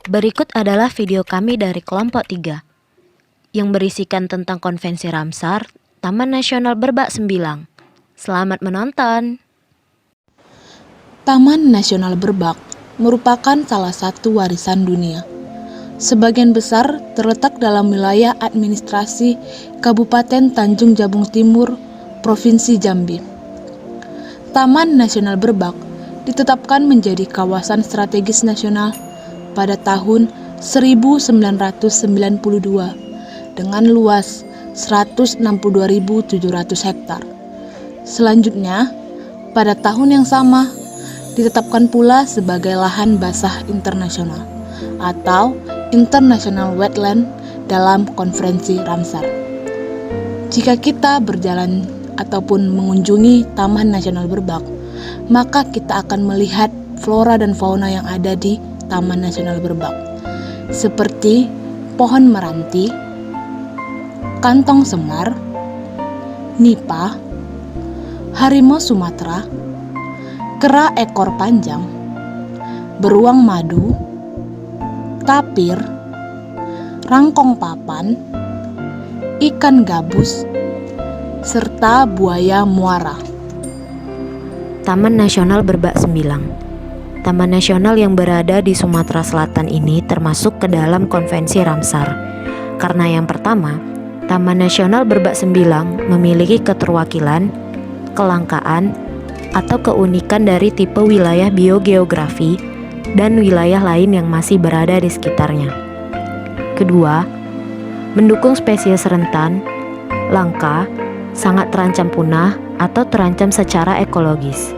Berikut adalah video kami dari kelompok 3 yang berisikan tentang Konvensi Ramsar, Taman Nasional Berbak Sembilang. Selamat menonton. Taman Nasional Berbak merupakan salah satu warisan dunia. Sebagian besar terletak dalam wilayah administrasi Kabupaten Tanjung Jabung Timur, Provinsi Jambi. Taman Nasional Berbak ditetapkan menjadi kawasan strategis nasional pada tahun 1992 dengan luas 162.700 hektar. Selanjutnya, pada tahun yang sama, ditetapkan pula sebagai lahan basah internasional atau International Wetland dalam Konvensi Ramsar. Jika kita berjalan ataupun mengunjungi Taman Nasional Berbak, maka kita akan melihat flora dan fauna yang ada di Taman Nasional Berbak, seperti pohon meranti, kantong semar, nipah, harimau Sumatera, kera ekor panjang, beruang madu, tapir, rangkong papan, ikan gabus, serta buaya muara. Taman Nasional Berbak Sembilang. Taman nasional yang berada di Sumatera Selatan ini termasuk ke dalam Konvensi Ramsar. Karena yang pertama, Taman Nasional Berbak Sembilang memiliki keterwakilan, kelangkaan, atau keunikan dari tipe wilayah biogeografi dan wilayah lain yang masih berada di sekitarnya. Kedua, mendukung spesies rentan, langka, sangat terancam punah, atau terancam secara ekologis.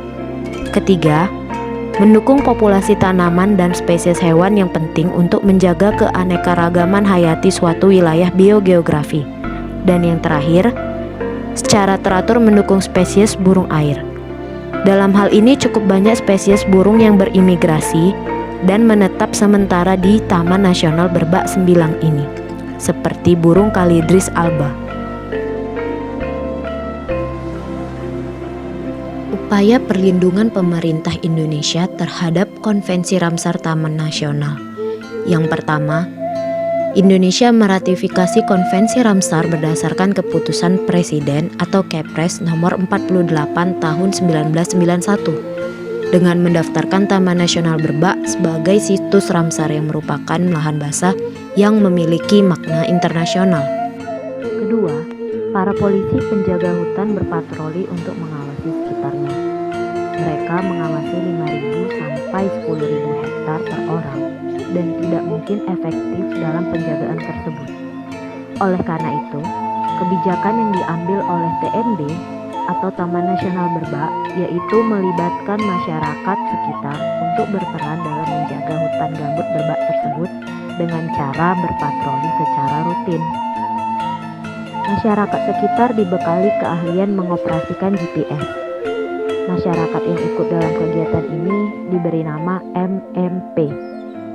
Ketiga, mendukung populasi tanaman dan spesies hewan yang penting untuk menjaga keanekaragaman hayati suatu wilayah biogeografi. Dan yang terakhir, secara teratur mendukung spesies burung air. Dalam hal ini cukup banyak spesies burung yang berimigrasi dan menetap sementara di Taman Nasional Berbak Sembilang ini, seperti burung kalidris alba. Upaya perlindungan pemerintah Indonesia terhadap Konvensi Ramsar Taman Nasional. Yang pertama, Indonesia meratifikasi Konvensi Ramsar berdasarkan keputusan Presiden atau Kepres nomor 48 tahun 1991 dengan mendaftarkan Taman Nasional Berbak sebagai situs Ramsar yang merupakan lahan basah yang memiliki makna internasional. Kedua, para polisi penjaga hutan berpatroli untuk mengawasi sekitarnya. Mereka mengawasi 5.000 sampai 10.000 hektar per orang dan tidak mungkin efektif dalam penjagaan tersebut. Oleh karena itu, kebijakan yang diambil oleh TNB atau Taman Nasional Berbak yaitu melibatkan masyarakat sekitar untuk berperan dalam menjaga hutan gambut berbak tersebut dengan cara berpatroli secara rutin. Masyarakat sekitar dibekali keahlian mengoperasikan GPS. Masyarakat yang ikut dalam kegiatan ini diberi nama MMP,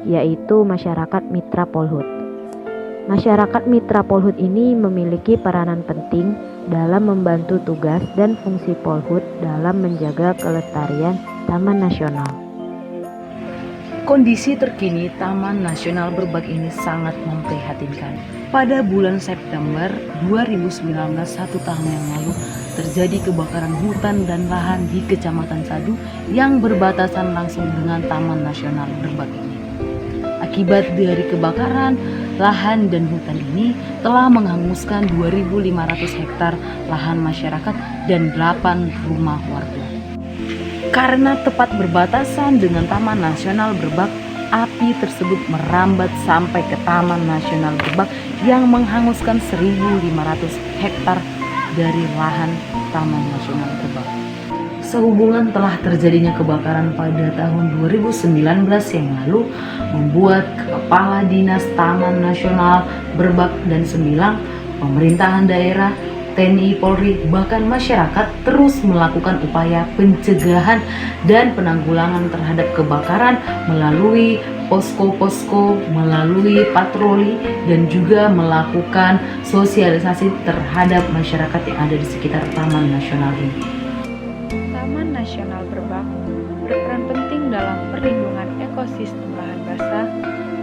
yaitu Masyarakat Mitra Polhut. Masyarakat Mitra Polhut ini memiliki peranan penting dalam membantu tugas dan fungsi Polhut dalam menjaga kelestarian Taman Nasional. Kondisi terkini Taman Nasional Berbak ini sangat memprihatinkan. Pada bulan September 2019, satu tahun yang lalu, terjadi kebakaran hutan dan lahan di Kecamatan Sadu yang berbatasan langsung dengan Taman Nasional Berbak ini. Akibat dari kebakaran, lahan dan hutan ini telah menghanguskan 2.500 hektar lahan masyarakat dan 8 rumah warga. Karena tepat berbatasan dengan Taman Nasional Berbak, api tersebut merambat sampai ke Taman Nasional Berbak yang menghanguskan 1.500 hektar dari lahan Taman Nasional Berbak. Sehubungan telah terjadinya kebakaran pada tahun 2019 yang lalu, membuat Kepala Dinas Taman Nasional Berbak dan Sembilang, pemerintahan daerah, TNI, Polri, bahkan masyarakat terus melakukan upaya pencegahan dan penanggulangan terhadap kebakaran melalui posko-posko, melalui patroli, dan juga melakukan sosialisasi terhadap masyarakat yang ada di sekitar Taman Nasional ini. Taman Nasional Berbak berperan penting dalam perlindungan ekosistem lahan basah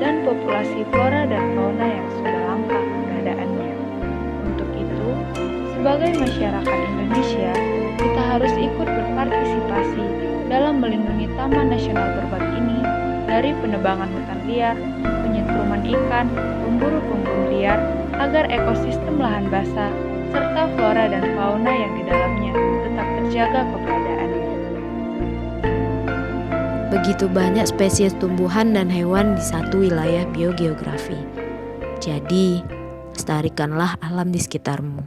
dan populasi flora dan fauna yang sudah langka keberadaannya. Untuk itu, sebagai masyarakat Indonesia, kita harus ikut berpartisipasi dalam melindungi Taman Nasional Berbak ini dari penebangan hutan liar, penyetruman ikan, pemburu-pemburu liar, agar ekosistem lahan basah serta flora dan fauna yang di dalamnya tetap terjaga keberadaannya. Begitu banyak spesies tumbuhan dan hewan di satu wilayah biogeografi. Jadi, lestarikanlah alam di sekitarmu.